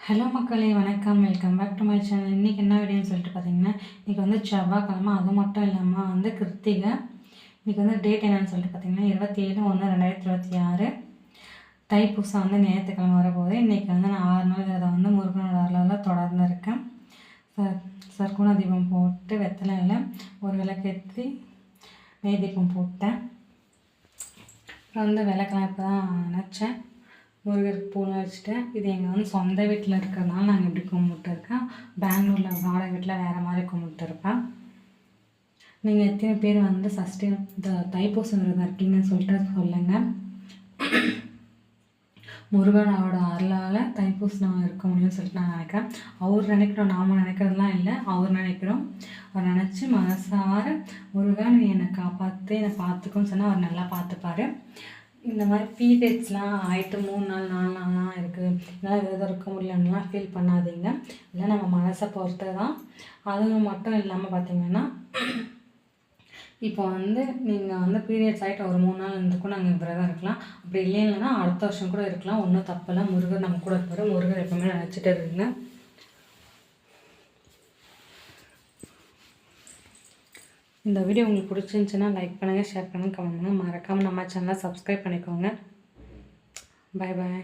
Hello மக்களே, வணக்கம். Welcome back to my channel. இன்றைக்கி என்ன வீடியோன்னு சொல்லிட்டு பார்த்தீங்கன்னா, இன்றைக்கி வந்து செவ்வாய்க்கிழமை. அது மட்டும் இல்லாமல் வந்து கிருத்திகை. இன்றைக்கி வந்து டேட் என்னென்னு சொல்லிட்டு பார்த்தீங்கன்னா 27/1/2026 தைப்பூசம் வந்து ஞாயிற்றுக்கிழமை வரப்போகுது. இன்றைக்கி வந்து நான் 6 நாள் விரதம் வந்து முருகனோட அருளால் தொடர்ந்து இருக்கேன். சர்க்குண தீபம் போட்டு வெத்தலையில் ஒரு விளக்கேற்றி நெய் தீபம் போட்டேன். அப்புறம் வந்து விளக்கெல்லாம் இப்போ தான் நினச்சேன். முருகருக்கு பூலாம் வச்சுட்டேன். இது எங்கள் வந்து சொந்த வீட்டில் இருக்கிறதுனால நாங்கள் இப்படி கும்பிட்டு இருக்கேன். பெங்களூரில் வாடகை வீட்டில் வேறு மாதிரி கும்பிட்டு இருப்பேன். நீங்கள் எத்தனை பேர் வந்து சஷ்டி தைப்பூசம் விரதம் இருக்கீங்கன்னு சொல்லிட்டு சொல்லுங்கள். முருகனோட அருளால் தைப்பூசம் இருக்க முடியும்னு சொல்லிட்டு நான் நினைக்கிறேன். அவர் நினைக்கிறோம், நாம் நினைக்கிறதுலாம் இல்லை, அவர் நினைக்கிறோம். அவர் நினச்சி மனசார முருகன் என்னை காப்பாற்று, என்னை பார்த்துக்கோன்னு சொன்னால் அவர் நல்லா பார்த்துப்பாரு. இந்த மாதிரி பீரியட்ஸ்லாம் ஆகிட்டு 3 நாள் 4 நாள்லாம் இருக்குது, என்னால் விரதம் இருக்க முடியலன்னுலாம் ஃபீல் பண்ணாதீங்க. இல்லை, நம்ம மனசை பொறுத்து தான். அதுவும் மட்டும் இல்லாமல் பார்த்திங்கன்னா, இப்போ வந்து நீங்கள் வந்து பீரியட்ஸ் ஆகிட்டு ஒரு 3 நாள் இருந்துக்கும் நாங்கள் விரதம் இருக்கலாம். அப்படி இல்லைன்னா அடுத்த வருஷம் கூட இருக்கலாம், ஒன்றும் தப்பில்லை. முருகர் நம்ம கூட இருப்பார். முருகர் எப்பவுமே நினச்சிட்டு இருக்குங்க. இந்த வீடியோ உங்களுக்கு பிடிச்சிருந்துச்சுன்னா லைக் பண்ணுங்கள், ஷேர் பண்ணுங்கள், கமெண்ட் பண்ணுங்கள். மறக்காமல் நம்ம சேனலை சப்ஸ்கிரைப் பண்ணிக்கோங்க. பாய் பாய்.